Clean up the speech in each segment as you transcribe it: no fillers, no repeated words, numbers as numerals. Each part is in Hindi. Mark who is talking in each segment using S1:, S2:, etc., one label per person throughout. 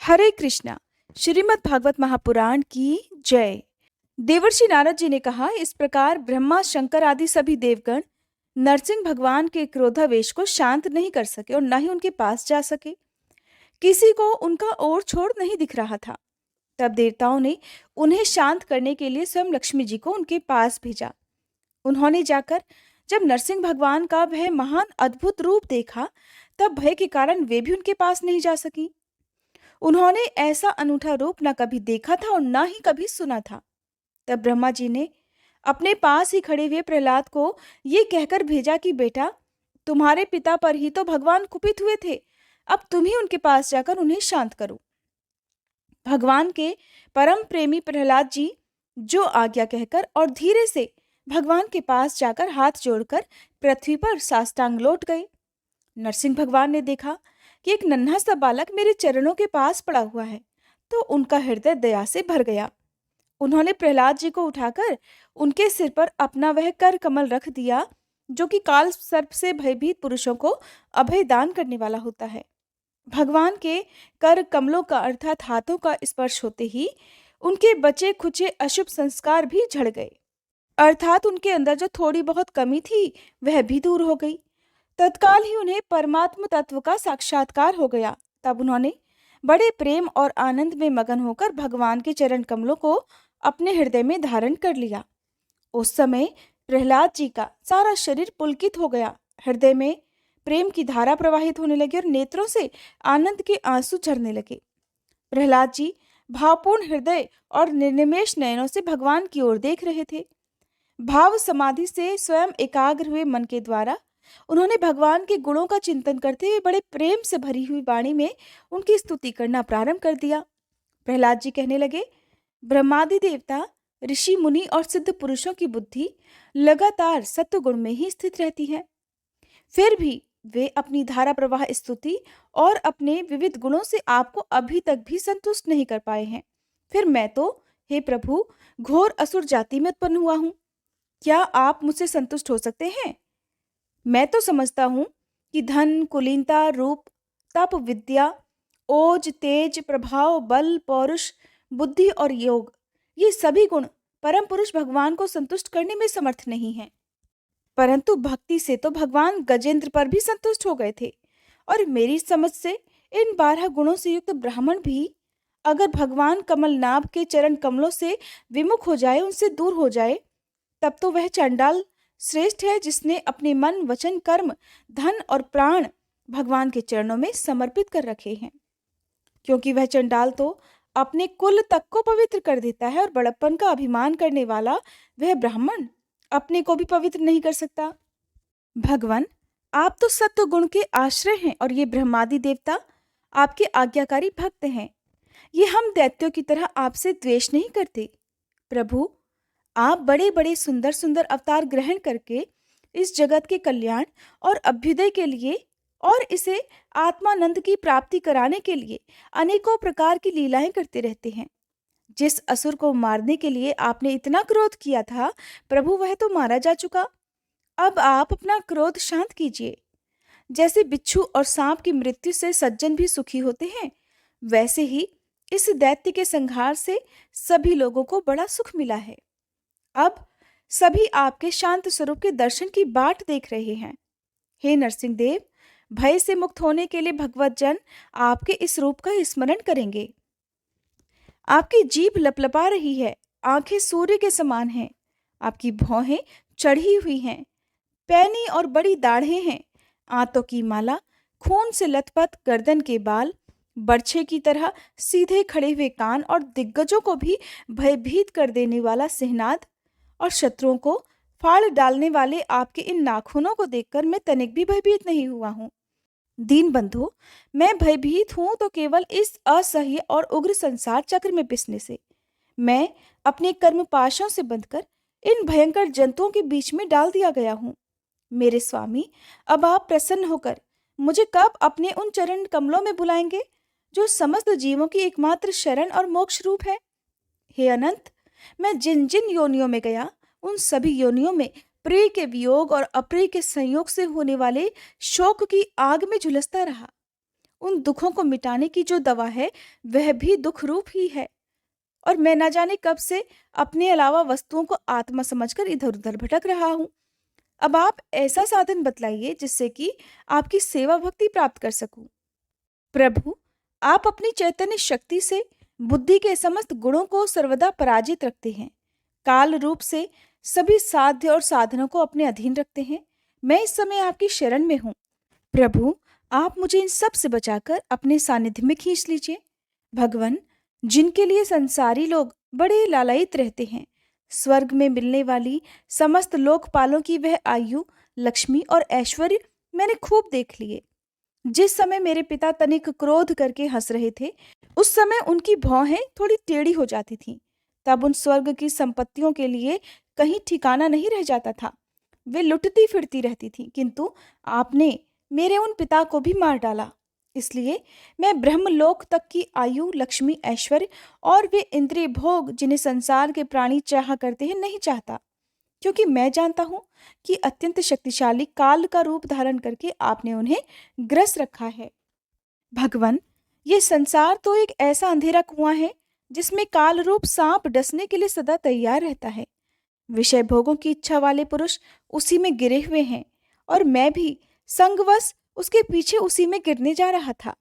S1: हरे कृष्णा। श्रीमद् भागवत महापुराण की जय। देवर्षि नारद जी ने कहा, इस प्रकार ब्रह्मा, शंकर आदि सभी देवगण नरसिंह भगवान के क्रोधावेश को शांत नहीं कर सके और न ही उनके पास जा सके। किसी को उनका ओर छोड़ नहीं दिख रहा था। तब देवताओं ने उन्हें शांत करने के लिए स्वयं लक्ष्मी जी को उनके पास भेजा। उन्होंने जाकर जब नरसिंह भगवान का वह महान अद्भुत रूप देखा, तब भय के कारण वे भी उनके पास नहीं जा सकी। उन्होंने ऐसा अनूठा रूप न कभी देखा था और न ही कभी सुना था। तब ब्रह्मा जी ने अपने पास ही खड़े हुए प्रहलाद को ये कहकर भेजा कि बेटा, तुम्हारे पिता पर ही तो भगवान कुपित हुए थे। अब तुम ही उनके पास जाकर उन्हें शांत करो। भगवान के परम प्रेमी प्रहलाद जी जो आज्ञा कहकर और धीरे से भगवान के पास जाकर हाथ जोड़कर पृथ्वी पर साष्टांग लौट गए। नरसिंह भगवान ने देखा कि एक नन्हा सा बालक मेरे चरणों के पास पड़ा हुआ है, तो उनका हृदय दया से भर गया। उन्होंने प्रहलाद जी को उठाकर उनके सिर पर अपना वह कर कमल रख दिया, जो कि काल सर्प से भयभीत पुरुषों को अभय दान करने वाला होता है। भगवान के कर कमलों का अर्थात हाथों का स्पर्श होते ही उनके बचे खुचे अशुभ संस्कार भी झड़ गए, अर्थात उनके अंदर जो थोड़ी बहुत कमी थी वह भी दूर हो गई। तत्काल ही उन्हें परमात्म तत्व का साक्षात्कार हो गया। तब उन्होंने बड़े प्रेम और आनंद में मगन होकर भगवान के चरण कमलों को अपने हृदय में धारण कर लिया। उस समय प्रहलाद जी का सारा शरीर पुलकित हो गया। हृदय में प्रेम की धारा प्रवाहित होने लगी और नेत्रों से आनंद के आंसू झरने लगे। प्रहलाद जी भावपूर्ण हृदय और निर्निमेष नयनों से भगवान की ओर देख रहे थे। भाव समाधि से स्वयं एकाग्र हुए मन के द्वारा उन्होंने भगवान के गुणों का चिंतन करते हुए बड़े प्रेम से भरी हुई वाणी में उनकी स्तुति करना प्रारंभ कर दिया। प्रहलाद जी कहने लगे, ब्रह्मादि देवता, ऋषि मुनि और सिद्ध पुरुषों की बुद्धि लगातार सत्व गुण में ही स्थित रहती है, फिर भी वे अपनी धारा प्रवाह स्तुति और अपने विविध गुणों से आपको अभी तक भी संतुष्ट नहीं कर पाए हैं। फिर मैं तो, हे प्रभु, घोर असुर जाति में उत्पन्न हुआ हूं। क्या आप मुझसे संतुष्ट हो सकते हैं? मैं तो समझता हूं कि धन, कुलीनता, रूप, तप, विद्या, ओज, तेज, प्रभाव, बल, पौरुष, बुद्धि और योग, ये सभी गुण परम पुरुष भगवान को संतुष्ट करने में समर्थ नहीं हैं। परंतु भक्ति से तो भगवान गजेंद्र पर भी संतुष्ट हो गए थे, और मेरी समझ से इन 12 गुणों से युक्त ब्राह्मण भी अगर भगवान कमलनाभ के चरण कमलों से विमुख हो जाए, उनसे दूर हो जाए, तब तो वह चंडाल श्रेष्ठ है जिसने अपने मन, वचन, कर्म, धन और प्राण भगवान के चरणों में समर्पित कर रखे हैं। क्योंकि वह चंडाल तो अपने कुल तक को पवित्र कर देता है और बड़प्पन का अभिमान करने वाला वह ब्राह्मण अपने को भी पवित्र नहीं कर सकता। भगवान, आप तो सत्व गुण के आश्रय हैं और ये ब्रह्मादि देवता आपके आज्ञाकारी भक्त हैं। ये हम दैत्यों की तरह आपसे द्वेष नहीं करते। प्रभु, आप बड़े बड़े सुंदर सुंदर अवतार ग्रहण करके इस जगत के कल्याण और अभ्युदय के लिए और इसे आत्मानंद की प्राप्ति कराने के लिए अनेकों प्रकार की लीलाएं करते रहते हैं। जिस असुर को मारने के लिए आपने इतना क्रोध किया था, प्रभु, वह तो मारा जा चुका। अब आप अपना क्रोध शांत कीजिए। जैसे बिच्छू और सांप की मृत्यु से सज्जन भी सुखी होते हैं, वैसे ही इस दैत्य के संहार से सभी लोगों को बड़ा सुख मिला है। अब सभी आपके शांत स्वरूप के दर्शन की बाट देख रहे हैं। हे नरसिंह देव, भय से मुक्त होने के लिए भगवत जन आपके इस रूप का स्मरण करेंगे। आपकी जीभ लपलपा रही है, आंखें सूर्य के समान हैं, आपकी भौहें चढ़ी हुई हैं, पैनी और बड़ी दाढ़ें हैं, आंतों की माला, खून से लथपथ गर्दन के बाल, बर्छे की तरह सीधे खड़े हुए कान और दिग्गजों को भी भयभीत कर देने वाला सिंहनाद, और शत्रुओं को फाड़ डालने वाले आपके इन नाखूनों को देखकर मैं तनिक भी भयभीत नहीं हुआ हूँ। दीन बंधु, मैं भयभीत हूं तो केवल इस असह्य और उग्र संसार चक्र में पिसने से। मैं अपने कर्म पाशों से बंधकर इन भयंकर जंतुओं के बीच में डाल दिया गया हूं। मेरे स्वामी, अब आप प्रसन्न होकर मुझे कब अपने उन चरण कमलों में बुलाएंगे, जो समस्त जीवों की एकमात्र शरण और मोक्ष रूप है? हे अनंत, मैं जिन जिन योनियों में गया, उन सभी योनियों में प्रिय के वियोग और अप्रिय के संयोग से होने वाले शोक की आग में झुलसता रहा। उन दुखों को मिटाने की जो दवा है वह भी दुख रूप ही है। और मैं ना जाने कब से अपने अलावा वस्तुओं को आत्मा समझकर इधर उधर भटक रहा हूँ। अब आप ऐसा साधन बतलाइए जिससे कि आपकी सेवा भक्ति प्राप्त कर सकूं। प्रभु, आप अपनी चैतन्य शक्ति से बुद्धि के समस्त गुणों को सर्वदा पराजित रखते हैं, काल रूप से सभी साध्य और साधनों को अपने अधीन रखते हैं। मैं इस समय आपकी शरण में हूँ। प्रभु, आप मुझे इन सब से बचाकर अपने सानिध्य में खींच लीजिए। भगवान, जिनके लिए संसारी लोग बड़े लालायित रहते हैं, स्वर्ग में मिलने वाली समस्त लोकपालों की वह आयु, लक्ष्मी और ऐश्वर्य मैंने खूब देख लिए। जिस समय मेरे पिता तनिक क्रोध करके हंस रहे थे, उस समय उनकी भौहें थोड़ी टेढ़ी हो जाती थीं। तब उन स्वर्ग की संपत्तियों के लिए कहीं ठिकाना नहीं रह जाता था। वे लुटती फिरती रहती थीं, किंतु आपने मेरे उन पिता को भी मार डाला। इसलिए मैं ब्रह्मलोक तक की आयु, लक्ष्मी, ऐश्वर्य और वे इंद्रिय भोग जिन्हें संसार के प्राणी चाहा करते हैं नहीं चाहता, क्योंकि मैं जानता हूं कि अत्यंत शक्तिशाली काल का रूप धारण करके आपने उन्हें ग्रस रखा है। भगवान, ये संसार तो एक ऐसा अंधेरा कुआं है जिसमें काल रूप सांप डसने के लिए सदा तैयार रहता है। विषय भोगों की इच्छा वाले पुरुष उसी में गिरे हुए हैं, और मैं भी संगवश उसके पीछे उसी में गिरने जा रहा था।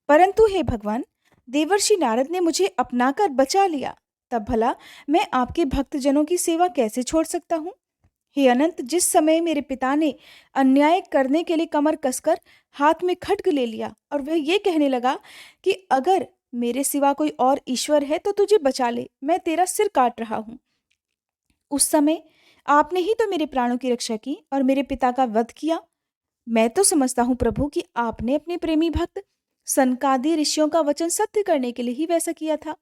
S1: परंतु हे भगवान, देवर्षि नारद ने मुझे अपनाकर बचा लिया। तब भला मैं आपके भक्तजनों की सेवा कैसे छोड़ सकता हूँ? हे अनंत, जिस समय मेरे पिता ने अन्याय करने के लिए कमर कसकर हाथ में खड्ग ले लिया और वह ये कहने लगा कि अगर मेरे सिवा कोई और ईश्वर है तो तुझे बचा ले, मैं तेरा सिर काट रहा हूँ, उस समय आपने ही तो मेरे प्राणों की रक्षा की और मेरे पिता का वध किया। मैं तो समझता हूँ प्रभु कि आपने अपने प्रेमी भक्त सनकादि ऋषियों का वचन सत्य करने के लिए ही वैसा किया था।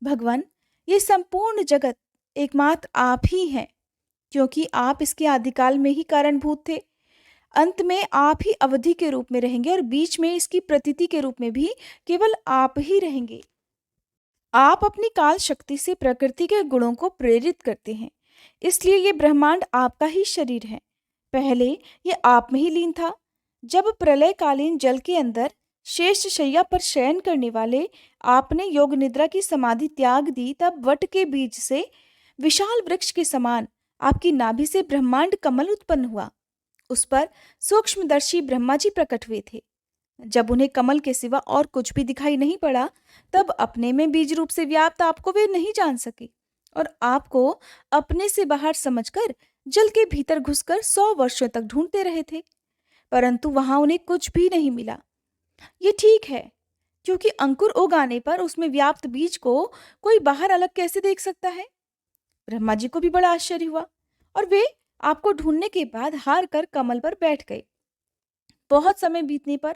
S1: भगवान, ये संपूर्ण जगत एकमात्र आप ही हैं, क्योंकि आप इसके आदिकाल में ही कारणभूत थे। अंत में आप ही अवधि के रूप में रहेंगे और बीच में इसकी प्रतीति के रूप में भी केवल आप ही रहेंगे। आप अपनी काल शक्ति से प्रकृति के गुणों को प्रेरित करते हैं, इसलिए ये ब्रह्मांड आपका ही शरीर है। पहले ये आप में ही लीन था। जब प्रलयकालीन जल के अंदर शेष शैया पर शयन करने वाले आपने योग निद्रा की समाधि त्याग दी, तब वट के बीज से विशाल वृक्ष के समान आपकी नाभि से ब्रह्मांड कमल उत्पन्न हुआ। उस पर सूक्ष्मदर्शी ब्रह्मा जी प्रकट हुए थे। जब उन्हें कमल के सिवा और कुछ भी दिखाई नहीं पड़ा, तब अपने में बीज रूप से व्याप्त आपको वे नहीं जान सके और आपको अपने से बाहर समझकर जल के भीतर घुसकर 100 वर्षों तक ढूंढते रहे थे, परंतु वहां उन्हें कुछ भी नहीं मिला। ये ठीक है, क्योंकि अंकुर उगाने पर उसमें व्याप्त बीज को कोई बाहर अलग कैसे देख सकता है? ब्रह्मा जी को भी बड़ा आश्चर्य हुआ और वे आपको ढूंढने के बाद हार कर कमल पर बैठ गए। बहुत समय बीतने पर,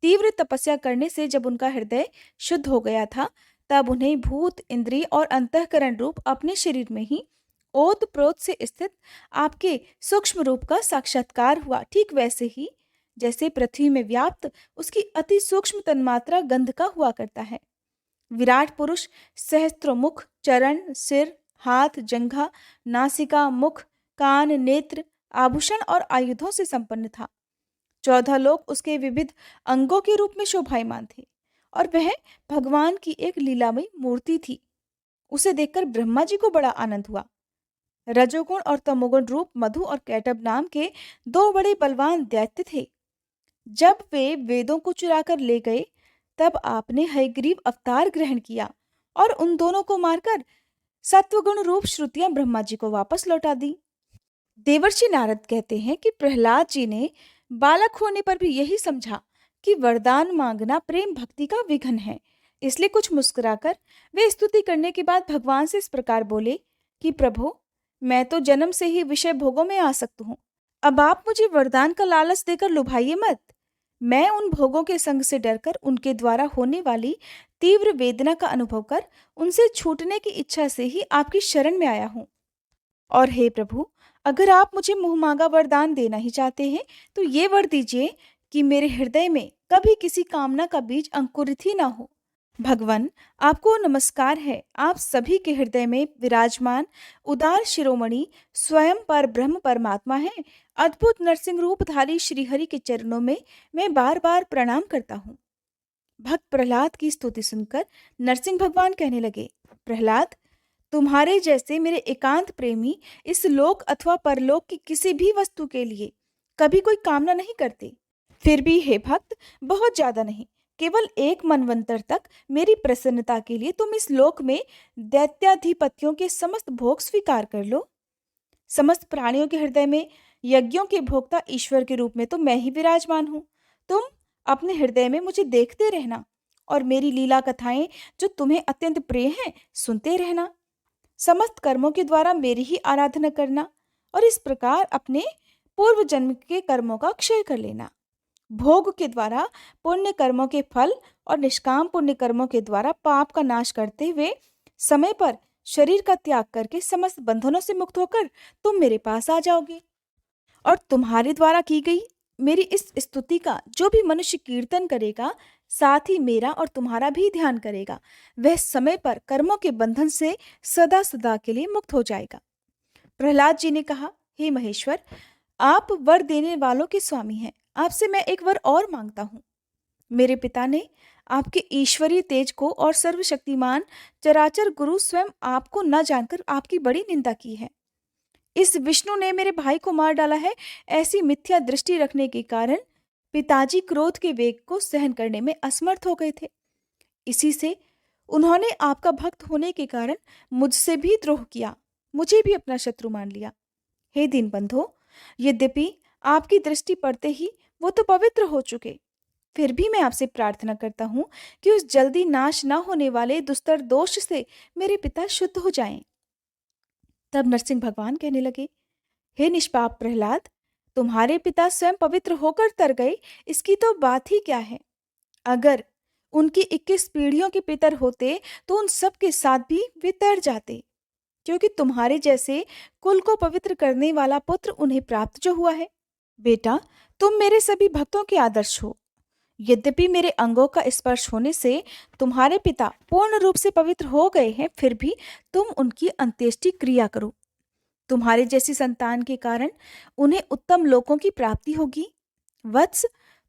S1: तीव्र तपस्या करने से जब उनका हृदय शुद्ध हो गया था, तब उन्हें भूत, इंद्रिय और अंतःकरण रूप अपने शरीर में ही ओत प्रोत से स्थित आपके सूक्ष्म रूप का साक्षात्कार हुआ। ठीक वैसे ही जैसे पृथ्वी में व्याप्त उसकी अति सूक्ष्म तन्मात्रा गंध का हुआ करता है। विराट पुरुष सहस्त्रोमुख, चरण, सिर, हाथ, जंघा, नासिका, मुख, कान, नेत्र, आभूषण और आयुधों से संपन्न था। 14 लोग उसके विविध अंगों के रूप में शोभायमान थे और वह भगवान की एक लीलामयी मूर्ति थी। उसे देखकर ब्रह्मा जी को बड़ा आनंद हुआ। रजोगुण और तमोगुण रूप मधु और कैटब नाम के 2 बड़े बलवान दैत्य थे। जब वे वेदों को चुराकर ले गए, तब आपने हयग्रीव अवतार ग्रहण किया और उन दोनों को मारकर सत्वगुण रूप श्रुतियां ब्रह्मा जी को वापस लौटा दी। देवर्षि नारद कहते हैं कि प्रहलाद जी ने बालक होने पर भी यही समझा कि वरदान मांगना प्रेम भक्ति का विघ्न है, इसलिए कुछ मुस्कुराकर वे स्तुति करने के बाद भगवान से इस प्रकार बोले कि प्रभु, मैं तो जन्म से ही विषय भोगों में आसक्त हूँ। अब आप मुझे वरदान का लालच देकर लुभाइए मत। मैं उन भोगों के संग से डरकर उनके द्वारा होने वाली तीव्र वेदना का अनुभव कर उनसे छूटने की इच्छा से ही आपकी शरण में आया हूँ। और हे प्रभु, अगर आप मुझे मुँह मांगा वरदान देना ही चाहते हैं, तो ये वर दीजिए कि मेरे हृदय में कभी किसी कामना का बीज अंकुरित ही ना हो। भगवन, आपको नमस्कार है। आप सभी के हृदय में विराजमान उदार शिरोमणि स्वयं पर ब्रह्म परमात्मा है। अद्भुत नरसिंह रूपधारी श्रीहरि के चरणों में मैं बार बार प्रणाम करता हूँ। भक्त प्रहलाद की स्तुति सुनकर नरसिंह भगवान कहने लगे, प्रहलाद, तुम्हारे जैसे मेरे एकांत प्रेमी इस लोक अथवा परलोक की किसी भी वस्तु के लिए कभी कोई कामना नहीं करते। फिर भी हे भक्त, बहुत ज्यादा नहीं, केवल एक मनवंतर तक मेरी प्रसन्नता के लिए तुम इस लोक में दैत्याधिपतियों के समस्त भोग स्वीकार कर लो। समस्त प्राणियों के हृदय में यज्ञों के भोक्ता ईश्वर के रूप में तो मैं ही विराजमान हूँ। तुम अपने हृदय में मुझे देखते रहना और मेरी लीला कथाएं जो तुम्हें अत्यंत प्रिय हैं सुनते रहना। समस्त कर्मों के द्वारा मेरी ही आराधना करना और इस प्रकार अपने पूर्व जन्म के कर्मों का क्षय कर लेना। भोग के द्वारा पुण्य कर्मों के फल और निष्काम पुण्य कर्मों के द्वारा पाप का नाश करते हुए समय पर शरीर का त्याग करके समस्त बंधनों से मुक्त होकर तुम मेरे पास आ जाओगे। और तुम्हारे द्वारा की गई मेरी इस स्तुति का जो भी मनुष्य कीर्तन करेगा, साथ ही मेरा और तुम्हारा भी ध्यान करेगा, वह समय पर कर्मों के बंधन से सदा सदा के लिए मुक्त हो जाएगा। प्रहलाद जी ने कहा, हे महेश्वर, आप वर देने वालों के स्वामी हैं। आपसे मैं एक वर और मांगता हूँ। मेरे पिता ने आपके ईश्वरीय तेज को और सर्वशक्तिमान चराचर गुरु स्वयं आपको न जानकर आपकी बड़ी निंदा की है। इस विष्णु ने मेरे भाई को मार डाला है, ऐसी मिथ्या दृष्टि रखने के कारण पिताजी क्रोध के वेग को सहन करने में असमर्थ हो गए थे। इसी से उन्होंने आपका भक्त होने के कारण मुझसे भी द्रोह किया, मुझे भी अपना शत्रु मान लिया। हे दीनबंधो, यद्यपि आपकी दृष्टि पड़ते ही वो तो पवित्र हो चुके, फिर भी मैं आपसे प्रार्थना करता हूँ कि उस जल्दी नाश न होने वाले दुस्तर दोष से मेरे पिता शुद्ध हो जाएं। तब नरसिंह भगवान कहने लगे, हे निष्पाप प्रहलाद, तुम्हारे पिता स्वयं पवित्र होकर तर गए, इसकी तो बात ही क्या है। अगर उनकी 21 पीढ़ियों के पितर होते तो उन सब के साथ भी वे तर जाते, क्योंकि तुम्हारे जैसे कुल को पवित्र करने वाला पुत्र उन्हें प्राप्त जो हुआ है। बेटा, तुम मेरे सभी भक्तों के आदर्श हो। यद्यपि मेरे अंगों का स्पर्श होने से तुम्हारे पिता पूर्ण रूप से पवित्र हो गए हैं, फिर भी तुम उनकी अंत्येष्टि क्रिया करो। तुम्हारे जैसी संतान के कारण उन्हें उत्तम लोकों की प्राप्ति होगी। वत्स,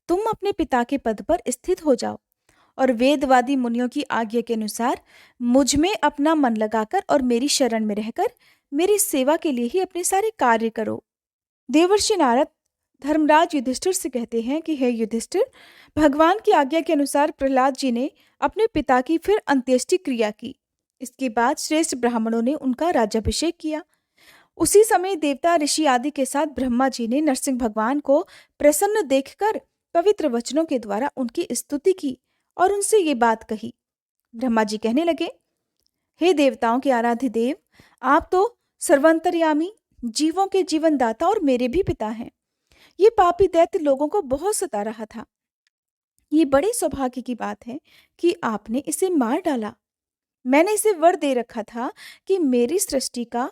S1: तुम अपने पिता के पद पर स्थित हो जाओ और वेदवादी मुनियों की आज्ञा के अनुसार मुझ में अपना मन लगाकर और मेरी शरण में रहकर मेरी सेवा के लिए ही अपने सारे कार्य करो। देवर्षि नारद धर्मराज युधिष्ठिर से कहते हैं कि हे युधिष्ठिर, भगवान की आज्ञा के अनुसार प्रहलाद जी ने अपने पिता की फिर अंत्येष्टि क्रिया की। इसके बाद श्रेष्ठ ब्राह्मणों ने उनका राज्याभिषेक किया। उसी समय देवता ऋषि आदि के साथ ब्रह्मा जी ने नरसिंह भगवान को प्रसन्न देखकर पवित्र वचनों के द्वारा उनकी स्तुति की और उनसे ये बात कही। ब्रह्मा जी कहने लगे, हे देवताओं के आराध्य देव, आप तो सर्वंतर्यामी, जीवों के जीवनदाता और मेरे भी पिता हैं। ये पापी दैत्य लोगों को बहुत सता रहा था। ये बड़े सौभाग्य की बात है कि आपने इसे मार डाला। मैंने इसे वर दे रखा था कि मेरी सृष्टि का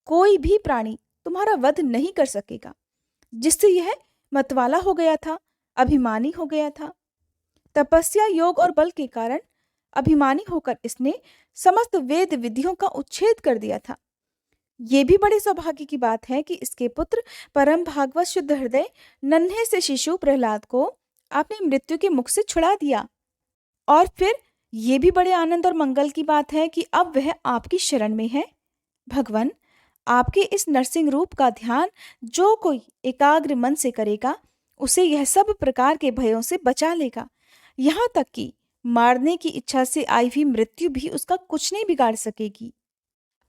S1: कोई भी प्राणी तुम्हारा वध नहीं कर सकेगा, जिससे यह मतवाला हो गया था, अभिमानी हो गया था। तपस्या, योग और बल के कारण अभिमानी होकर इसने समस्त वेद विधियों का उच्छेद कर दिया था। ये भी बड़े सौभाग्य की बात है कि इसके पुत्र परम भागवत शुद्ध हृदय नन्हे से शिशु प्रहलाद को आपने मृत्यु के मुख से छुड़ा दिया। और फिर ये भी बड़े आनंद और मंगल की बात है कि अब वह आपकी शरण में है। भगवान, आपके इस नरसिंह रूप का ध्यान जो कोई एकाग्र मन से करेगा, उसे यह सब प्रकार के भयों से बचा लेगा। यहाँ तक कि मारने की इच्छा से आई हुई मृत्यु भी उसका कुछ नहीं बिगाड़ सकेगी।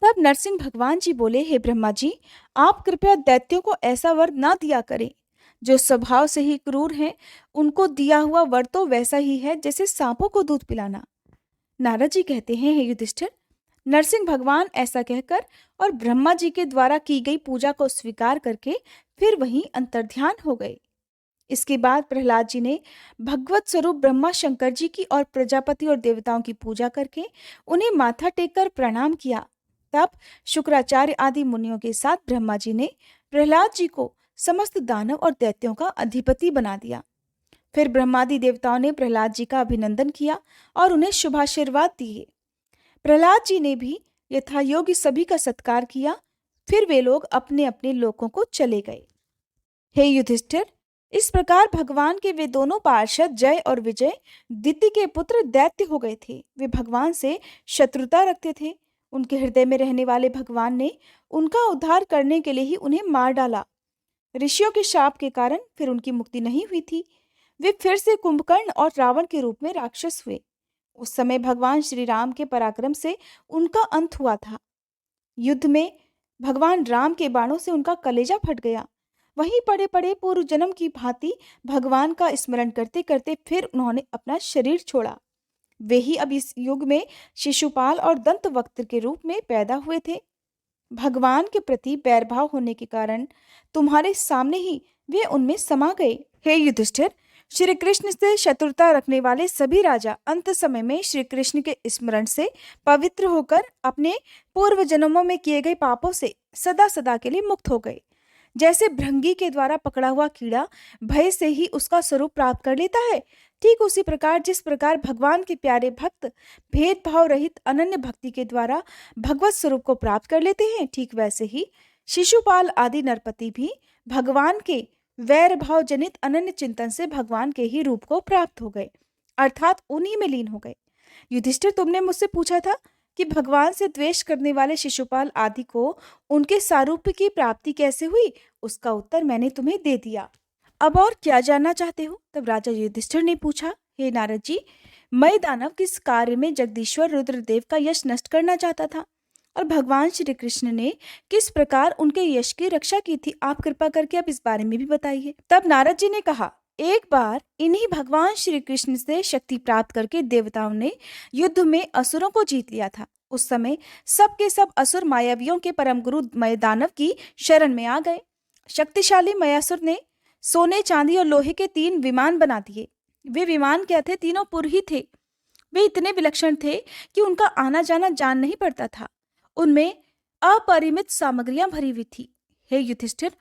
S1: तब नरसिंह भगवान जी बोले, हे ब्रह्मा जी, आप कृपया दैत्यों को ऐसा वर ना दिया करें। जो स्वभाव से ही क्रूर हैं, उनको दिया हुआ वर तो वैसा ही है जैसे सांपों को दूध पिलाना। नारद जी कहते हैं, हे युधिष्ठिर, नरसिंह भगवान ऐसा कहकर और ब्रह्मा जी के द्वारा की गई पूजा को स्वीकार करके फिर वहीं अंतर्ध्यान हो गए। इसके बाद प्रहलाद जी ने भगवत स्वरूप ब्रह्मा शंकर जी की और प्रजापति और देवताओं की पूजा करके उन्हें माथा टेककर प्रणाम किया। तब शुक्राचार्य आदि मुनियों के साथ ब्रह्मा जी ने प्रहलाद जी को समस्त दानव और दैत्यों का अधिपति बना दिया। फिर ब्रह्मादि देवताओं ने प्रहलाद जी का अभिनंदन किया और उन्हें शुभाशीर्वाद दिए। प्रहलाद जी ने भी यथायोग्य सभी का सत्कार किया। फिर वे लोग अपने अपने लोकों को चले गए। हे युधिष्ठिर, इस प्रकार भगवान के वे दोनों पार्षद जय और विजय दिति के पुत्र दैत्य हो गए थे। वे भगवान से शत्रुता रखते थे। उनके हृदय में रहने वाले भगवान ने उनका उद्धार करने के लिए ही उन्हें मार डाला। ऋषियों के शाप के कारण फिर उनकी मुक्ति नहीं हुई थी। वे फिर से कुंभकर्ण और रावण के रूप में राक्षस हुए। उस समय भगवान श्री राम के पराक्रम से उनका अंत हुआ था। युद्ध में भगवान राम के बाणों से उनका कलेजा फट गया। वहीं पड़े पड़े पूर्व जन्म की भांति भगवान का स्मरण करते करते फिर उन्होंने अपना शरीर छोड़ा। वे ही अब इस युग में शिशुपाल और दंतवक्त्र के रूप में पैदा हुए थे। भगवान के प्रति बैरभाव होने के कारण तुम्हारे सामने ही वे उनमें समा गए। हे युधिष्ठिर, श्री कृष्ण से शत्रुता रखने वाले सभी राजा अंत समय में श्री कृष्ण के स्मरण से पवित्र होकर अपने पूर्व जन्मों में किए गए पापों से सदा सदा के लिए मुक्त हो गए। जैसे भृंगी के द्वारा पकड़ा हुआ कीड़ा भय से ही उसका स्वरूप प्राप्त कर लेता है, ठीक उसी प्रकार जिस प्रकार भगवान के प्यारे भक्त भेदभाव रहित अनन्य भक्ति के द्वारा भगवत स्वरूप को प्राप्त कर लेते हैं, ठीक वैसे ही शिशुपाल आदि नरपति भी भगवान के वैर भाव जनित अनन्य चिंतन से भगवान के ही रूप को प्राप्त हो गए, अर्थात उन्हीं में लीन हो गए। युधिष्ठिर, तुमने मुझसे पूछा था कि भगवान से द्वेष करने वाले शिशुपाल आदि को उनके सारूप्य की प्राप्ति कैसे हुई। उसका उत्तर मैंने तुम्हें दे दिया। अब और क्या जानना चाहते हो? तब राजा युधिष्ठिर ने पूछा, हे नारद जी, मैं दानव किस कार्य में जगदीश्वर रुद्रदेव का यश नष्ट करना चाहता था और भगवान श्री कृष्ण ने किस प्रकार उनके यश की रक्षा की थी? आप कृपा करके अब इस बारे में भी बताइए। तब नारद जी ने कहा, एक बार इन्हीं भगवान श्री कृष्ण से शक्ति प्राप्त करके देवताओं ने युद्ध में असुरों को जीत लिया था। उस समय सबके सब असुर मायावियों के परम गुरु मय दानव की शरण में आ गए। शक्तिशाली मयासुर ने सोने, चांदी और लोहे के 3 विमान बना दिए। वे विमान क्या थे? तीनों पुर ही थे। वे इतने विलक्षण थे कि उनका आना जाना जान नहीं पड़ता था। उनमें अपरिमित सामग्रियां भरी हुई थी। हे युधिष्ठिर,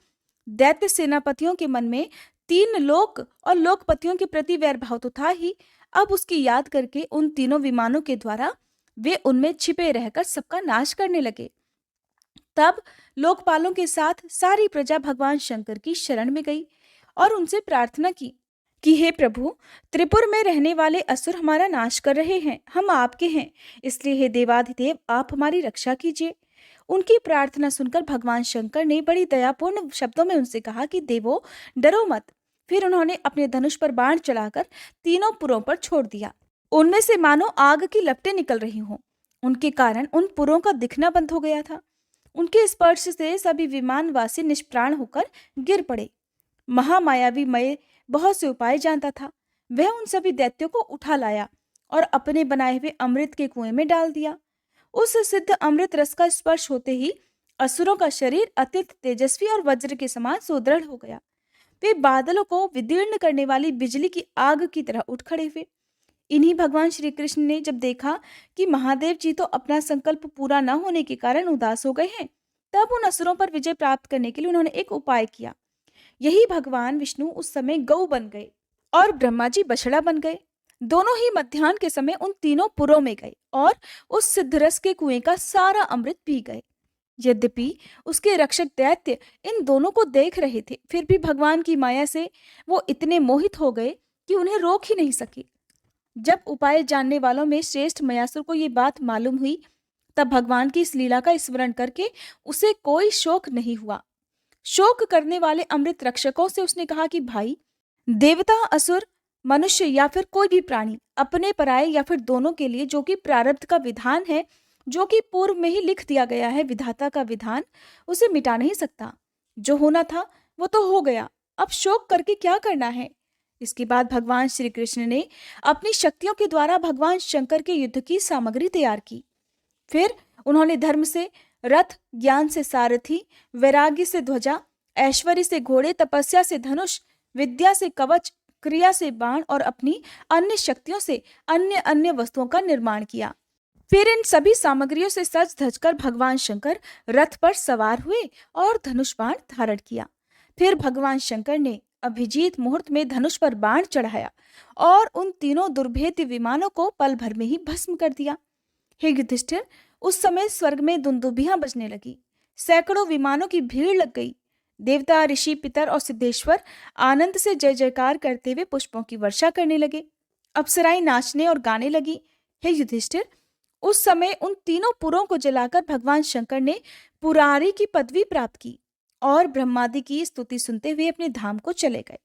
S1: दैत्य सेनापतियों के मन में 3 लोक और लोकपतियों के प्रति वैर भाव तो था ही। अब उसकी याद करके उन तीनों विमानों के द्वारा वे उनमें छिपे रहकर सबका नाश करने लगे। तब लोकपालों के साथ सारी प्रजा भगवान शंकर की शरण में गई और उनसे प्रार्थना की कि हे प्रभु, त्रिपुर में रहने वाले असुर हमारा नाश कर रहे हैं, हम आपके हैं, इसलिए हे देवाधिदेव आप हमारी रक्षा कीजिए। उनकी प्रार्थना सुनकर भगवान शंकर ने बड़ी दयापूर्ण शब्दों में उनसे कहा कि देवो, डरो मत। फिर उन्होंने अपने धनुष पर बाण चलाकर तीनों पुरों पर छोड़ दिया। उनमें से मानो आग की लपटें निकल रही हों। उनके कारण उन पुरों का दिखना बंद हो गया था। उनके स्पर्श से सभी विमानवासी निष्प्राण होकर गिर पड़े। महामायावी मय बहुत से उपाय जानता था। वह उन सभी दैत्यों को उठा लाया और अपने बनाए हुए अमृत के कुएं में डाल दिया। उस सिद्ध अमृत रस का स्पर्श होते ही असुरों का शरीर अत्यंत तेजस्वी और वज्र के समान सुदृढ़ हो गया। वे बादलों को विदीर्ण करने वाली बिजली की आग की तरह उठ खड़े हुए। इन्हीं भगवान श्री कृष्ण ने जब देखा कि महादेव जी तो अपना संकल्प पूरा न होने के कारण उदास हो गए हैं, तब उन असुरों पर विजय प्राप्त करने के लिए उन्होंने एक उपाय किया। यही भगवान विष्णु उस समय गौ बन गए और ब्रह्मा जी बछड़ा बन गए। दोनों ही मध्याह्न के समय उन तीनों पुरों में गए और उस सिद्धरस के कुएं का सारा अमृत पी गए। यद्यपि उसके रक्षक दैत्य इन दोनों को देख रहे थे, फिर भी भगवान की माया से वो इतने मोहित हो गए कि उन्हें रोक ही नहीं सके। जब उपाय जानने वालों में श्रेष्ठ मयासुर को ये बात मालूम हुई, तब भगवान की इस लीला का स्मरण करके उसे कोई शोक नहीं हुआ। शोक करने वाले अमृत रक्षकों से उसने कहा कि भाई, देवता, असुर, मनुष्य या फिर कोई भी प्राणी अपने पराये या फिर दोनों के लिए जो कि प्रारब्ध का विधान है, जो कि पूर्व में ही लिख दिया गया है, विधाता का विधान, उसे मिटा नहीं सकता। जो होना था वो तो हो गया, अब शोक करके क्या करना है। इसके बाद भगवान श्री कृष्ण ने अपनी शक्तियों के द्वारा भगवान शंकर के युद्ध की सामग्री तैयार की। फिर उन्होंने धर्म से रथ, ज्ञान से सारथी, वैराग्य से ध्वजा, ऐश्वर्य से घोड़े, तपस्या से धनुष, विद्या से कवच, क्रिया से बाण और अपनी अन्य शक्तियों से अन्य अन्य वस्तुओं का निर्माण किया। फिर इन सभी सामग्रियों से सज धज कर भगवान शंकर रथ पर सवार हुए और धनुष बाण धारण किया। फिर भगवान शंकर ने अभिजीत मुहूर्त में धनुष पर बाण चढ़ाया और उन तीनों दुर्भेद्य विमानों को पल भर में ही भस्म कर दिया। हे युधिष्ठिर, उस समय स्वर्ग में दुंदुभियां बजने लगी, सैकड़ों विमानों की भीड़ लग गई। देवता, ऋषि, पितर और सिद्धेश्वर आनंद से जय जयकार करते हुए पुष्पों की वर्षा करने लगे। अप्सराएं नाचने और गाने लगी। हे युधिष्ठिर, उस समय उन तीनों पुरों को जलाकर भगवान शंकर ने पुरारी की पदवी प्राप्त की और ब्रह्मादि की स्तुति सुनते हुए अपने धाम को चले गए।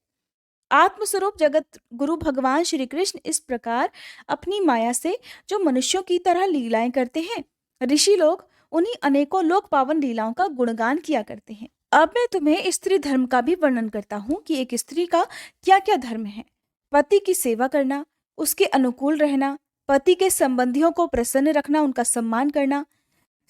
S1: आत्मस्वरूप जगत गुरु भगवान श्री कृष्ण इस प्रकार अपनी माया से जो मनुष्यों की तरह लीलाएं करते हैं, ऋषि लोग उन्हीं अनेकों लोक पावन लीलाओं का गुणगान किया करते हैं। अब मैं तुम्हें स्त्री धर्म का भी वर्णन करता हूँ कि एक स्त्री का क्या क्या धर्म है। पति की सेवा करना, उसके अनुकूल रहना, पति के संबंधियों को प्रसन्न रखना, उनका सम्मान करना,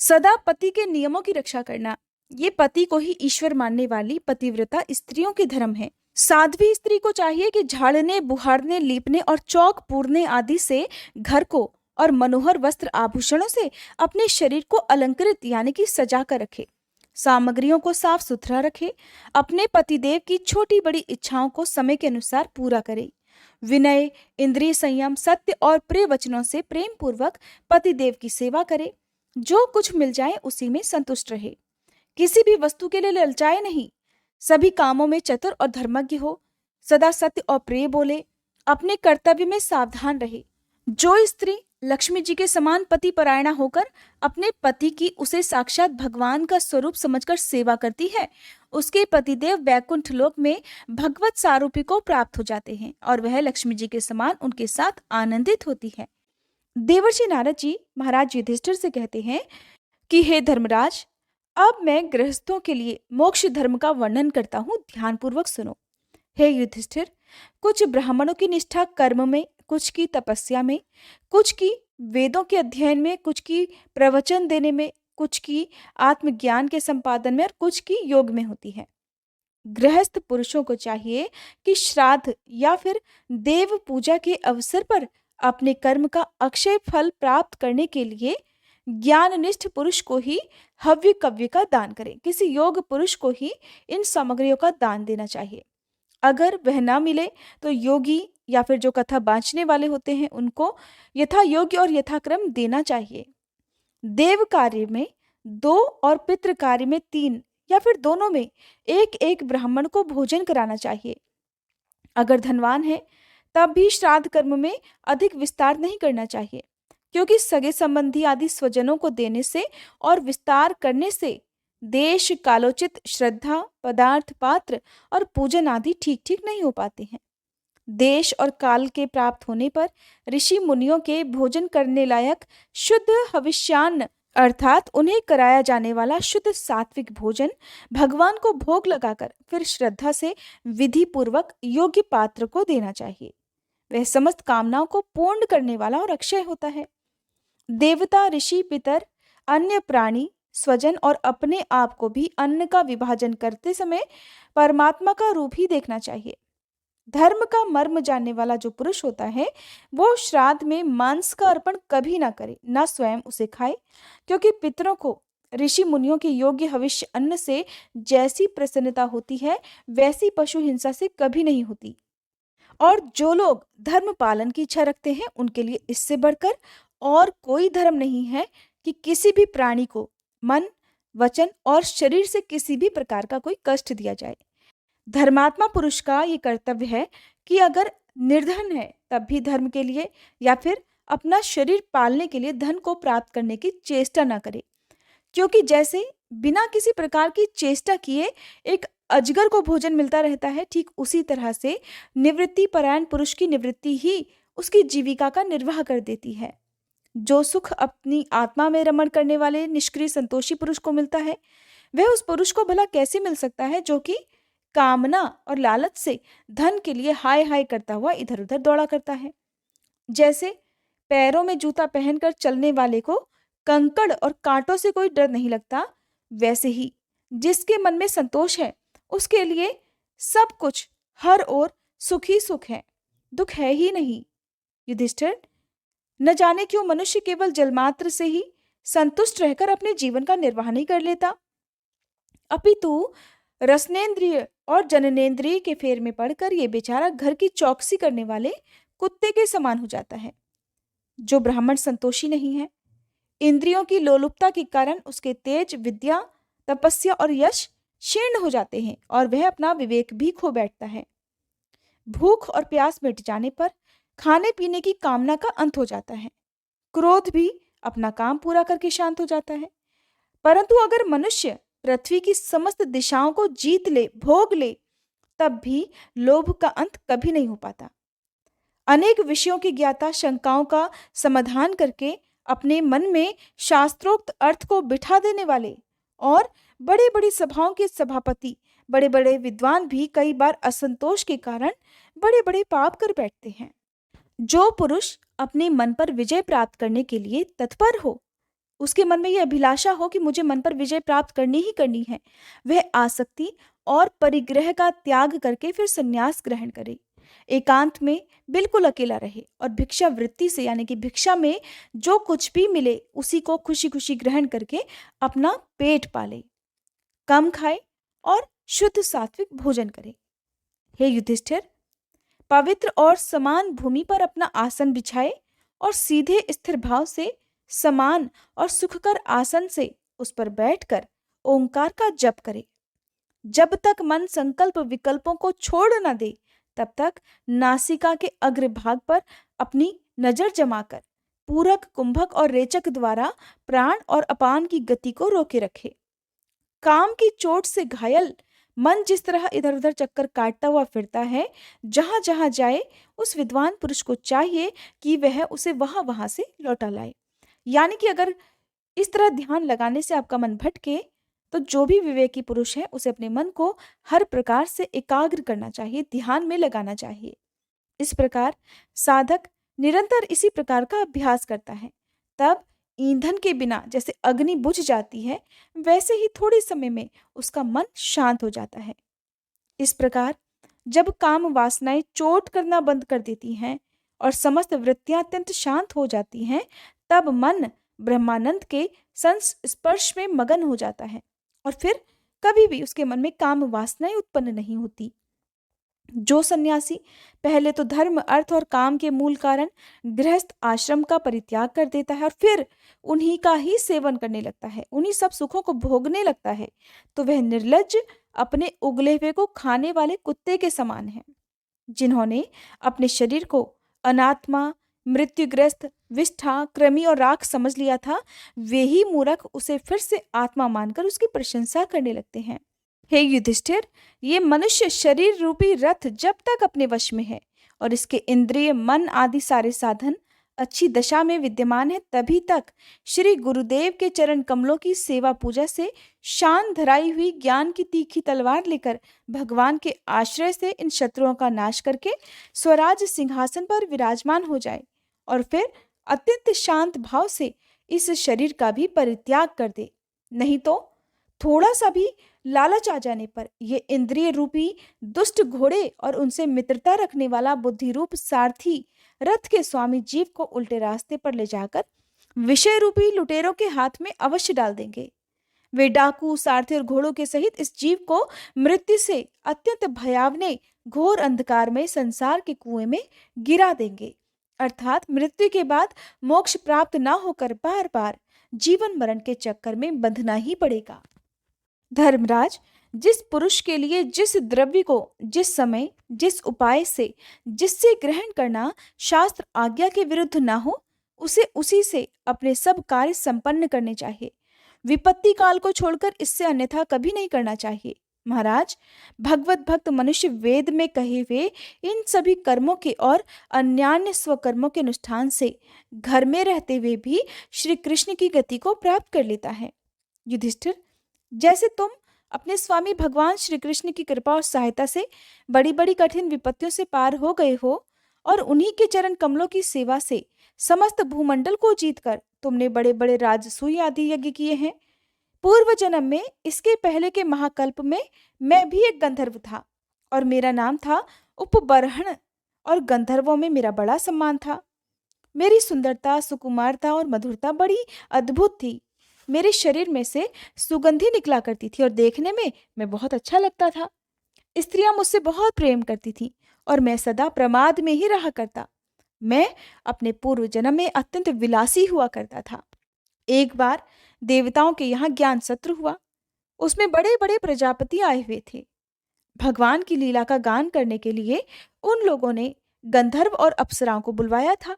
S1: सदा पति के नियमों की रक्षा करना, ये पति को ही ईश्वर मानने वाली पतिव्रता स्त्रियों के धर्म है। साध्वी स्त्री को चाहिए कि झाड़ने, बुहारने, लीपने और चौक पूरने आदि से घर को और मनोहर वस्त्र आभूषणों से अपने शरीर को अलंकृत यानी कि सजा कर रखे, सामग्रियों को साफ सुथरा रखे, अपने पतिदेव की छोटी बड़ी इच्छाओं को समय के अनुसार पूरा करे, विनय, इंद्रिय संयम, सत्य और प्रिय वचनों से प्रेम पूर्वक पतिदेव की सेवा करे, जो कुछ मिल जाए उसी में संतुष्ट रहे, किसी भी वस्तु के लिए ललचाए नहीं, सभी कामों में चतुर और धर्मज्ञ हो, सदा सत्य और प्रिय बोले, अपने कर्तव्य में सावधान रहे। जो स्त्री लक्ष्मी जी के समान पति परायणा होकर अपने पति की उसे साक्षात भगवान का स्वरूप समझकर सेवा करती है, उसके पतिदेव वैकुंठ लोक में भगवत सारूपी को प्राप्त हो जाते हैं और वह लक्ष्मी जी के समान उनके साथ आनंदित होती है। देवर्षि नारद जी महाराज युधिष्ठिर से कहते हैं कि हे धर्मराज, अब मैं गृहस्थों के लिए मोक्ष धर्म का वर्णन करता हूँ, ध्यानपूर्वक सुनो। हे युधिष्ठिर, कुछ ब्राह्मणों की निष्ठा कर्म में, कुछ की तपस्या में, कुछ की वेदों के अध्ययन में, कुछ की प्रवचन देने में, कुछ की आत्मज्ञान के संपादन में और कुछ की योग में होती है। गृहस्थ पुरुषों को चाहिए कि श्राद्ध या फिर देव पूजा के अवसर पर अपने कर्म का अक्षय फल प्राप्त करने के लिए ज्ञाननिष्ठ पुरुष को ही हव्य कव्य का दान करें, किसी योग पुरुष को ही इन सामग्रियों का दान देना चाहिए। अगर वह ना मिले तो योगी या फिर जो कथा बांचने वाले होते हैं उनको यथा योग्य और यथाक्रम देना चाहिए। देव कार्य में 2 और पितृ कार्य में 3 या फिर दोनों में एक एक ब्राह्मण को भोजन कराना चाहिए। अगर धनवान है तब भी श्राद्ध कर्म में अधिक विस्तार नहीं करना चाहिए, क्योंकि सगे संबंधी आदि स्वजनों को देने से और विस्तार करने से देश कालोचित श्रद्धा, पदार्थ, पात्र और पूजन आदि ठीक ठीक नहीं हो पाते हैं। देश और काल के प्राप्त होने पर ऋषि मुनियों के भोजन करने लायक शुद्ध हविष्यान्न अर्थात उन्हें कराया जाने वाला शुद्ध सात्विक भोजन भगवान को भोग लगाकर फिर श्रद्धा से विधि पूर्वक योग्य पात्र को देना चाहिए। वह समस्त कामनाओं को पूर्ण करने वाला और अक्षय होता है। देवता, ऋषि, पितर, अन्य प्राणी, स्वजन और अपने आप को भी अन्न का विभाजन करते समय परमात्मा का रूप ही देखना चाहिए। धर्म का मर्म जानने वाला जो पुरुष होता है वो श्राद्ध में मांस का अर्पण कभी ना करे, ना स्वयं उसे खाए, क्योंकि पितरों को ऋषि मुनियों के योग्य हविष्य अन्न से जैसी प्रसन्नता होती है वैसी पशु हिंसा से कभी नहीं होती। और जो लोग धर्म पालन की इच्छा रखते हैं उनके लिए इससे बढ़कर और कोई धर्म नहीं है कि किसी भी प्राणी को मन, वचन और शरीर से किसी भी प्रकार का कोई कष्ट दिया जाए। धर्मात्मा पुरुष का ये कर्तव्य है कि अगर निर्धन है तब भी धर्म के लिए या फिर अपना शरीर पालने के लिए धन को प्राप्त करने की चेष्टा न करे, क्योंकि जैसे बिना किसी प्रकार की चेष्टा किए एक अजगर को भोजन मिलता रहता है, ठीक उसी तरह से निवृत्ति परायण पुरुष की निवृत्ति ही उसकी जीविका का निर्वाह कर देती है। जो सुख अपनी आत्मा में रमण करने वाले निष्क्रिय संतोषी पुरुष को मिलता है वह उस पुरुष को भला कैसे मिल सकता है जो कि कामना और लालच से धन के लिए हाय हाय करता हुआ इधर उधर दौड़ा करता है। जैसे पैरों में जूता पहनकर चलने वाले को कंकड़ और कांटों से कोई डर नहीं लगता, वैसे ही जिसके मन में संतोष है उसके लिए सब कुछ हर ओर सुख ही सुख है, दुख है ही नहीं। युधिष्ठिर, न जाने क्यों मनुष्य केवल जलमात्र से ही संतुष्ट रहकर अपने जीवन का निर्वाह नहीं कर लेता, अपितु रसनेन्द्रिय और जननेंद्रिय के फेर में पड़कर ये बेचारा घर की चौकसी करने वाले कुत्ते के समान हो जाता है। जो ब्राह्मण संतोषी नहीं है, इंद्रियों की लोलुपता के कारण उसके तेज, विद्या, तपस्या और यश क्षीण हो जाते हैं और वह अपना विवेक भी खो बैठता है। भूख और प्यास मिट जाने पर खाने पीने की कामना का अंत हो जाता है। क्रोध भी अपना काम पूरा करके शांत हो जाता है। परंतु अगर मनुष्य पृथ्वी की समस्त दिशाओं को जीत ले, भोग ले, तब भी लोभ का अंत कभी नहीं हो पाता। अनेक विषयों की ज्ञाता शंकाओं का समाधान करके अपने मन में शास्त्रोक्त अर्थ को बिठा देने वाले और बड़े बड़ी सभाओं के सभापति, बड़े बड़े विद्वान भी कई बार असंतोष के कारण बड़े बड़े पाप कर बैठते हैं। जो पुरुष अपने मन पर विजय प्राप्त करने के लिए तत्पर हो, उसके मन में यह अभिलाषा हो कि मुझे मन पर विजय प्राप्त करनी ही करनी है, वह आसक्ति और परिग्रह का त्याग करके फिर संन्यास ग्रहण करे, एकांत में बिल्कुल अकेला रहे और भिक्षा वृत्ति से, यानी कि भिक्षा में जो कुछ भी मिले उसी को खुशी खुशी ग्रहण करके अपना पेट पाले, कम खाए और शुद्ध सात्विक भोजन करे। हे युधिष्ठिर, पवित्र और समान भूमि पर अपना आसन बिछाए और सीधे स्थिर भाव से समान और सुखकर आसन से उस पर बैठकर ओंकार का जप करे। जब तक मन संकल्प विकल्पों को छोड़ न दे, तब तक नासिका के अग्रभाग पर अपनी नजर जमाकर पूरक, कुंभक और रेचक द्वारा प्राण और अपान की गति को रोके रखे। काम की चोट से घायल मन जिस तरह इधर उधर चक्कर काटता हुआ फिरता है, जहां जहां जाए उस विद्वान पुरुष को चाहिए कि वह उसे वहां वहां से लौटा लाए। यानी कि अगर इस तरह ध्यान लगाने से आपका मन भटके, तो जो भी विवेकी पुरुष है उसे अपने मन को हर प्रकार से एकाग्र करना चाहिए, ध्यान में लगाना चाहिए। इस प्रकार साधक निरंतर इसी प्रकार का अभ्यास करता है। तब ईंधन के बिना जैसे अग्नि बुझ जाती है, वैसे ही थोड़े समय में उसका मन शांत हो जाता है। इस प्रकार जब काम वासनाएं चोट करना बंद कर देती हैं और समस्त वृत्तियां अत्यंत शांत हो जाती हैं, तब मन ब्रह्मानंद के संस्पर्श में मगन हो जाता है और फिर कभी भी उसके मन में काम वासनाएं उत्पन्न नहीं होती। जो सन्यासी पहले तो धर्म, अर्थ और काम के मूल कारण गृहस्थ आश्रम का परित्याग कर देता है और फिर उन्हीं का ही सेवन करने लगता है, उन्हीं सब सुखों को भोगने लगता है, तो वह निर्लज्ज, अपने उगले हुए को खाने वाले कुत्ते के समान है। जिन्होंने अपने शरीर को अनात्मा, मृत्युग्रस्त, विष्ठा, कृमि और राख समझ लिया था, वे ही मूर्ख उसे फिर से आत्मा मानकर उसकी प्रशंसा करने लगते हैं। हे युधिष्ठिर, ये मनुष्य शरीर रूपी रथ जब तक अपने वश में है और इसके इंद्रिय, मन आदि सारे साधन अच्छी दशा में विद्यमान है, तभी तक श्री गुरुदेव के चरण कमलों की सेवा पूजा से शान धराई हुई ज्ञान की तीखी तलवार लेकर भगवान के आश्रय से इन शत्रुओं का नाश करके स्वराज सिंहासन पर विराजमान हो जाए और फिर अत्यंत शांत भाव से इस शरीर का भी परित्याग कर दे। नहीं तो थोड़ा सा भी लालच आ जाने पर ये इंद्रिय रूपी दुष्ट घोड़े और उनसे मित्रता रखने वाला बुद्धि रूप सारथी रथ के स्वामी जीव को उल्टे रास्ते पर ले जाकर विषय रूपी लुटेरों के हाथ में अवश्य डाल देंगे। वे डाकू, सारथी और घोड़ों के सहित इस जीव को मृत्यु से अत्यंत भयावने घोर अंधकार में संसार के कुएं में गिरा देंगे, अर्थात मृत्यु के बाद मोक्ष प्राप्त न होकर बार बार जीवन मरण के चक्कर में बंधना ही पड़ेगा। धर्मराज, जिस पुरुष के लिए जिस द्रव्य को जिस समय, जिस उपाय से, जिससे ग्रहण करना शास्त्र आज्ञा के विरुद्ध ना हो, उसे उसी से अपने सब कार्य संपन्न करने चाहिए। विपत्ति काल को छोड़कर इससे अन्यथा कभी नहीं करना चाहिए। महाराज, भगवत भक्त मनुष्य वेद में कहे हुए इन सभी कर्मों के और अन्यान्य स्वकर्मों के अनुष्ठान से घर में रहते हुए भी श्री कृष्ण की गति को प्राप्त कर लेता है। युधिष्ठिर, जैसे तुम अपने स्वामी भगवान श्री कृष्ण की कृपा और सहायता से बड़ी बड़ी कठिन विपत्तियों से पार हो गए हो और उन्हीं के चरण कमलों की सेवा से समस्त भूमंडल को जीतकर तुमने बड़े बड़े राजसूय आदि यज्ञ किए हैं, पूर्व जन्म में, इसके पहले के महाकल्प में मैं भी एक गंधर्व था और मेरा नाम था उपबर्हण और गंधर्वों में मेरा बड़ा सम्मान था। मेरी सुंदरता, सुकुमारता और मधुरता बड़ी अद्भुत थी। मेरे शरीर में से सुगंधी निकला करती थी और देखने में मैं बहुत अच्छा लगता था। स्त्रियां मुझसे बहुत प्रेम करती थीं और मैं सदा प्रमाद में ही रहा करता। मैं अपने पूर्व जन्म में अत्यंत विलासी हुआ करता था। एक बार देवताओं के यहाँ ज्ञान सत्र हुआ। उसमें बड़े बड़े प्रजापति आए हुए थे। भगवान की लीला का गान करने के लिए उन लोगों ने गंधर्व और अप्सराओं को बुलवाया था।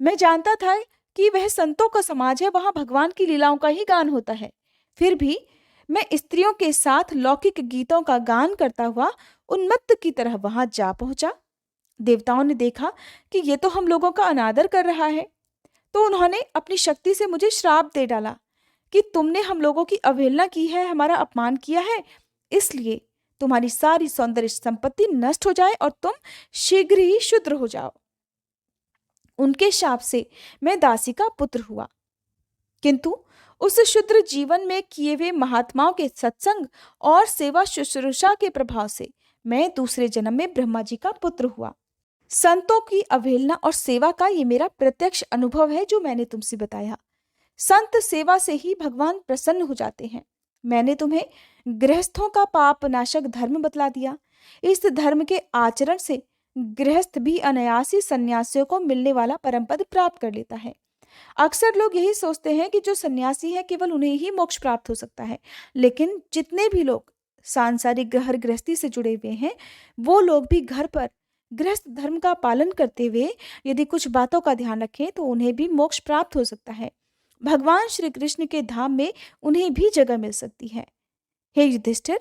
S1: मैं जानता था कि वह संतों का समाज है, वहां भगवान की लीलाओं का ही गान होता है। फिर भी मैं स्त्रियों के साथ लौकिक गीतों का गान करता हुआ उन्मत्त की तरह वहां जा पहुंचा। देवताओं ने देखा कि ये तो हम लोगों का अनादर कर रहा है, तो उन्होंने अपनी शक्ति से मुझे श्राप दे डाला कि तुमने हम लोगों की अवहेलना की है, हमारा अपमान किया है, इसलिए तुम्हारी सारी सौंदर्य संपत्ति नष्ट हो जाए और तुम शीघ्र ही शूद्र हो जाओ। उनके शाप से मैं दासी का पुत्र हुआ, किंतु उस शूद्र जीवन में किए हुए महात्माओं के सत्संग और सेवा शुश्रूषा के प्रभाव से मैं दूसरे जन्म में ब्रह्मा जी का पुत्र हुआ। संतों की अवहेलना और सेवा का ये मेरा प्रत्यक्ष अनुभव है जो मैंने तुमसे बताया। संत सेवा से ही भगवान प्रसन्न हो जाते हैं। मैंने तुम्हें गृहस्थों का पाप नाशक धर्म बतला दिया। इस धर्म के आचरण से गृहस्थ भी अनायासी सन्यासियों को मिलने वाला परम पद प्राप्त कर लेता है। अक्सर लोग यही सोचते हैं कि जो सन्यासी है केवल उन्हें ही मोक्ष प्राप्त हो सकता है, लेकिन जितने भी लोग सांसारिक घर गृहस्थी से जुड़े हुए हैं, वो लोग भी घर पर गृहस्थ धर्म का पालन करते हुए यदि कुछ बातों का ध्यान रखें तो उन्हें भी मोक्ष प्राप्त हो सकता है। भगवान श्री कृष्ण के धाम में उन्हें भी जगह मिल सकती है। हे युधिष्ठिर,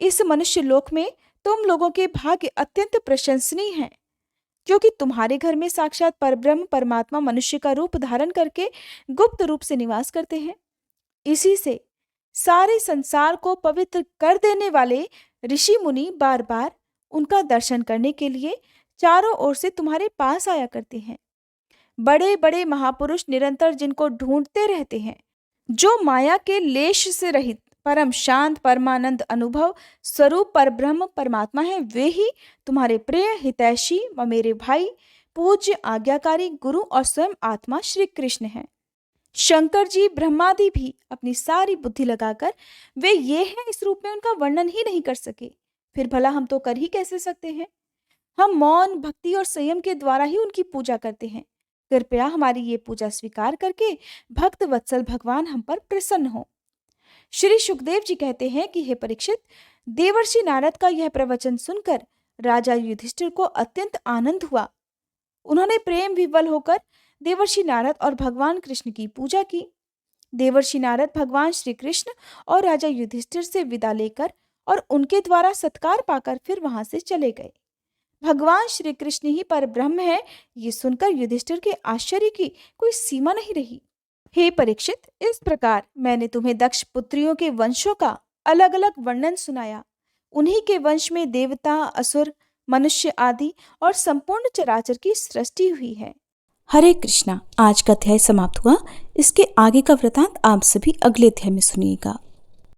S1: इस मनुष्य लोक में तुम लोगों के भाग्य अत्यंत प्रशंसनीय हैं, क्योंकि तुम्हारे घर में साक्षात परब्रह्म परमात्मा मनुष्य का रूप धारण करके गुप्त रूप से निवास करते हैं। इसी से सारे संसार को पवित्र कर देने वाले ऋषि मुनि बार बार उनका दर्शन करने के लिए चारों ओर से तुम्हारे पास आया करते हैं। बड़े बड़े महापुरुष निरंतर जिनको ढूंढते रहते हैं, जो माया के लेश से रहित परम शांत परमानंद अनुभव स्वरूप परब्रह्म परमात्मा है, वे ही तुम्हारे प्रिय हितैषी व मेरे भाई पूज्य आज्ञाकारी गुरु और स्वयं आत्मा श्री कृष्ण हैं। शंकर जी ब्रह्मादि भी अपनी सारी बुद्धि लगाकर वे ये हैं इस रूप में उनका वर्णन ही नहीं कर सके, फिर भला हम तो कर ही कैसे सकते हैं। हम मौन भक्ति और संयम के द्वारा ही उनकी पूजा करते हैं। कृपया हमारी ये पूजा स्वीकार करके भक्त वत्सल भगवान हम पर प्रसन्न हो। श्री सुखदेव जी कहते हैं कि हे परीक्षित, देवर्षि नारद का यह प्रवचन सुनकर राजा युधिष्ठिर को अत्यंत आनंद हुआ। उन्होंने प्रेम विवल होकर देवर्षि नारद और भगवान कृष्ण की पूजा की। देवर्षि नारद भगवान श्री कृष्ण और राजा युधिष्ठिर से विदा लेकर और उनके द्वारा सत्कार पाकर फिर वहां से चले गए। भगवान श्री कृष्ण ही पर ब्रह्म है, ये सुनकर युधिष्ठिर के आश्चर्य की कोई सीमा नहीं रही। हे परीक्षित, इस प्रकार मैंने तुम्हें दक्ष पुत्रियों के वंशों का अलग अलग वर्णन सुनाया। उन्हीं के वंश में देवता, असुर, मनुष्य आदि और संपूर्ण चराचर की सृष्टि हुई है।
S2: हरे कृष्णा। आज का अध्याय समाप्त हुआ। इसके आगे का वृतांत आप सभी अगले अध्याय में सुनिएगा।